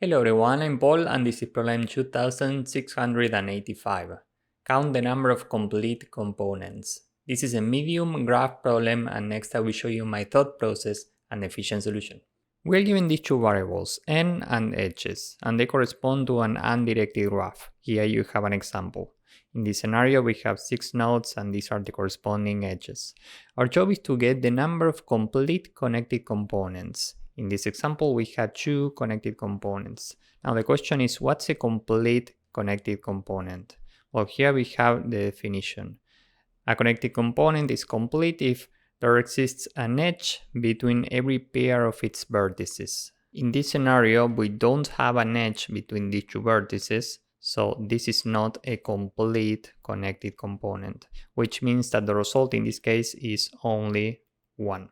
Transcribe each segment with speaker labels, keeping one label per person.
Speaker 1: Hello everyone, I'm Paul and this is problem 2685. Count the number of complete components. This is a medium graph problem and next I will show you my thought process and efficient solution. We are given these two variables, n and edges, and they correspond to an undirected graph. Here you have an example. In this scenario we have 6 nodes and these are the corresponding edges. Our job is to get the number of complete connected components. In this example, we have 2 connected components. Now the question is, what's a complete connected component? Well, here we have the definition. A connected component is complete if there exists an edge between every pair of its vertices. In this scenario, we don't have an edge between these two vertices, so this is not a complete connected component, which means that the result in this case is only 1.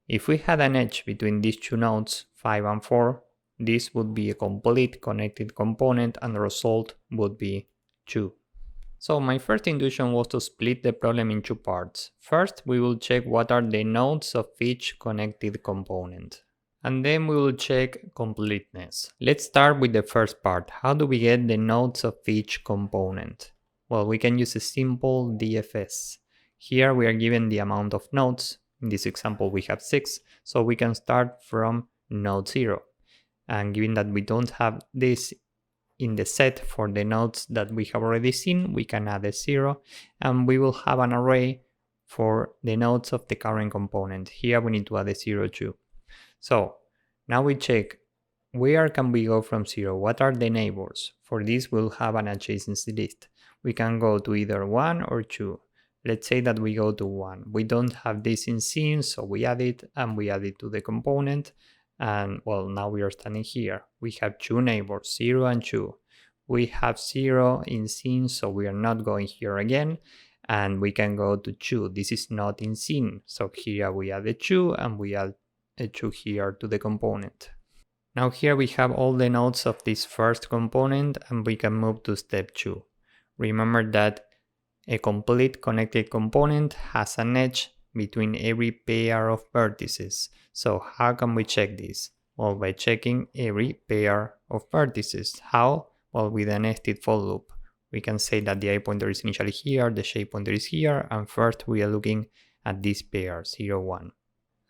Speaker 1: If we had an edge between these two nodes, 5 and 4, this would be a complete connected component and the result would be 2. So my first intuition was to split the problem in 2 parts. First, we will check what are the nodes of each connected component. And then we will check completeness. Let's start with the first part. How do we get the nodes of each component? Well, we can use a simple DFS. Here we are given the amount of nodes. In this example we have 6, so we can start from node 0. And given that we don't have this in the set for the nodes that we have already seen, we can add a 0 and we will have an array for the nodes of the current component. Here we need to add a 0 too. So now we check where can we go from 0, what are the neighbors. For this we'll have an adjacency list. We can go to either 1 or 2. Let's say that we go to 1. We don't have this in scene, so we add it and we add it to the component. And well, now we are standing here. We have 2 neighbors, 0 and 2. We have 0 in scene, so we are not going here again. And we can go to 2. This is not in scene. So here we add a 2 and we add a 2 here to the component. Now here we have all the nodes of this first component and we can move to step 2. Remember that a complete connected component has an edge between every pair of vertices. So how can we check this? Well, by checking every pair of vertices. How? Well, with a nested for loop. We can say that the I pointer is initially here, the j pointer is here, and first we are looking at this pair, 0, 1.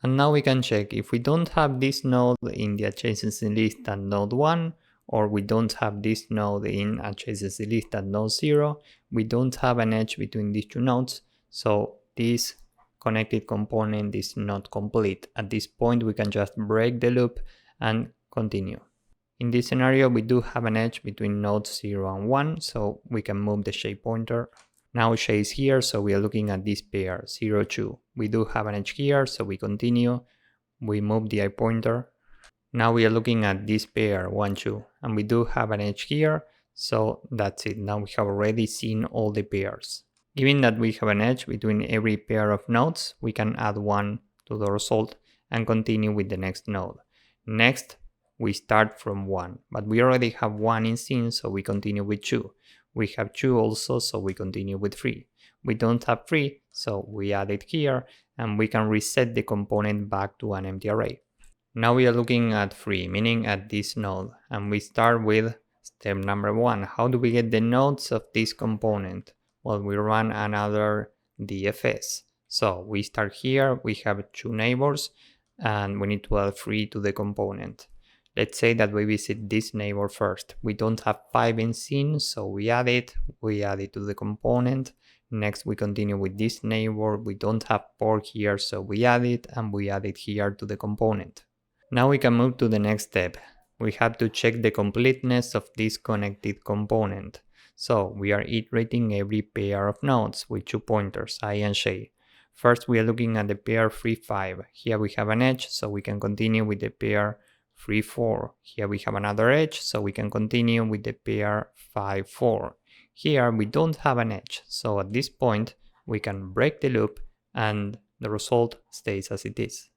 Speaker 1: And now we can check if we don't have this node in the adjacency list at node 1, or we don't have this node in adjacency list at node 0, we don't have an edge between these two nodes, so this connected component is not complete. At this point we can just break the loop and continue. In this scenario we do have an edge between nodes 0 and 1, so we can move the j pointer. Now j is here, so we are looking at this pair, 0, 2. We do have an edge here, so we continue. We move the I pointer. Now we are looking at this pair, 1, 2, and we do have an edge here, so that's it. Now we have already seen all the pairs. Given that we have an edge between every pair of nodes, we can add 1 to the result and continue with the next node. Next, we start from 1, but we already have 1 in scene, so we continue with 2. We have 2 also, so we continue with 3. We don't have 3, so we add it here, and we can reset the component back to an empty array. Now we are looking at 3, meaning at this node, and we start with step number 1. How do we get the nodes of this component? Well, we run another DFS. So we start here, we have 2 neighbors, and we need to add 3 to the component. Let's say that we visit this neighbor first. We don't have 5 in scene, so we add it to the component. Next we continue with this neighbor. We don't have pork here, so we add it here to the component. Now we can move to the next step. We have to check the completeness of this connected component. So we are iterating every pair of nodes with 2 pointers, I and j. First we are looking at the pair 3, 5. Here we have an edge, so we can continue with the pair 3, 4. Here we have another edge, so we can continue with the pair 5, 4. Here we don't have an edge, so at this point we can break the loop and the result stays as it is.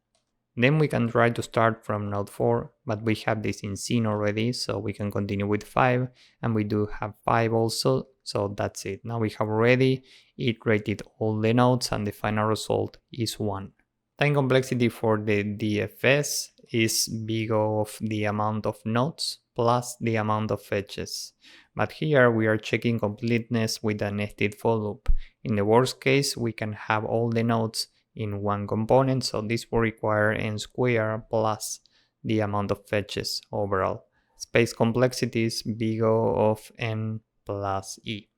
Speaker 1: Then we can try to start from node 4, but we have this in scene already, so we can continue with 5, and we do have 5 also, so that's it. Now we have already iterated all the nodes and the final result is 1. Time complexity for the DFS is big of the amount of nodes plus the amount of edges. But here we are checking completeness with a nested for loop. In the worst case, we can have all the nodes in one component, so this will require n squared plus the amount of edges overall. Space complexity is big O of n plus e.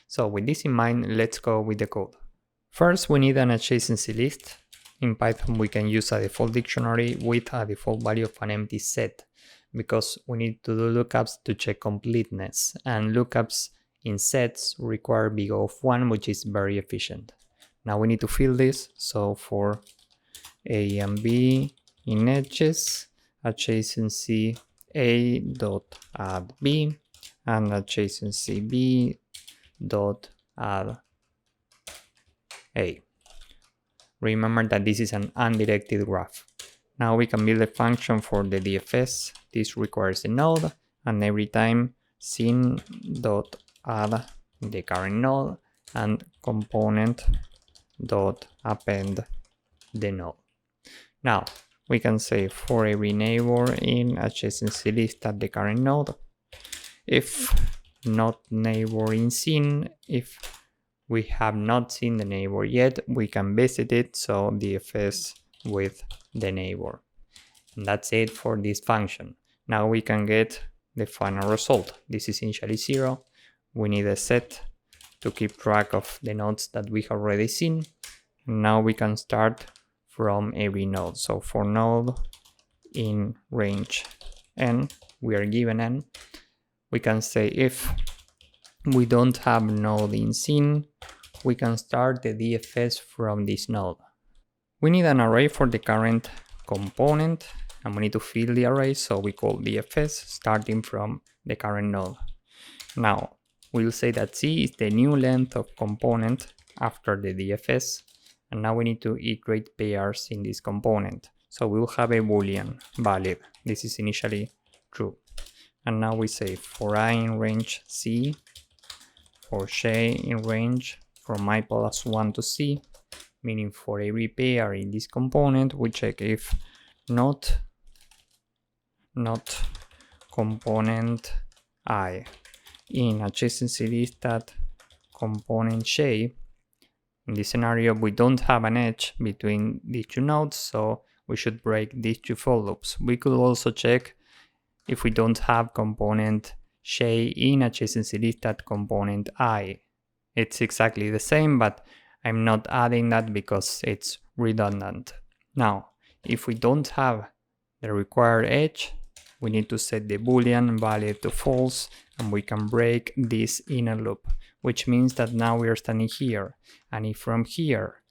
Speaker 1: So with this in mind, let's go with the code. First, we need an adjacency list. In Python, we can use a default dictionary with a default value of an empty set, because we need to do lookups to check completeness, and lookups in sets require big O of 1, which is very efficient. Now we need to fill this, so for A and B in edges, adjacency A dot add B and adjacency B dot add A. Remember that this is an undirected graph. Now we can build a function for the DFS. This requires a node, and every time sin dot add the current node and component dot append the node. Now we can say for every neighbor in adjacency list at the current node, if not neighbor in sin, if we have not seen the neighbor yet, we can visit it, so DFS with the neighbor. And that's it for this function. Now we can get the final result. This is initially 0. We need a set to keep track of the nodes that we have already seen. And now we can start from every node. So for node in range n, we are given n. We can say if we don't have node in sin, we can start the DFS from this node. We need an array for the current component, and we need to fill the array, so we call DFS starting from the current node. Now we'll say that C is the new length of component after the DFS, and now we need to iterate pairs in this component. So we'll have a boolean valid. This is initially true. And now we say for I in range C, for j in range from I plus 1 to C, meaning for every pair in this component, we check if not component I in adjacency list at component j. In this scenario, we don't have an edge between these two nodes, so we should break these two for loops. We could also check if we don't have component j in adjacency list at component I. It's exactly the same, but I'm not adding that because it's redundant. Now, if we don't have the required edge, we need to set the boolean value to false, and we can break this inner loop, which means that now we are standing here, and if from here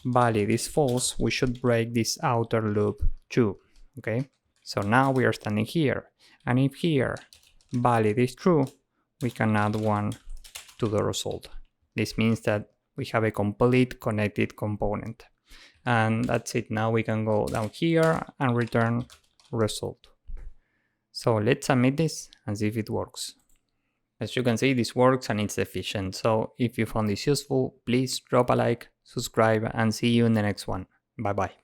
Speaker 1: valid is false, we should break this outer loop too. Okay, so now we are standing here, and if here valid is true, we can add 1 to the result. This means that we have a complete connected component. And that's it. Now we can go down here and return result. So let's submit this and see if it works. As you can see, this works and it's efficient. So if you found this useful, please drop a like, subscribe, and see you in the next one. Bye bye.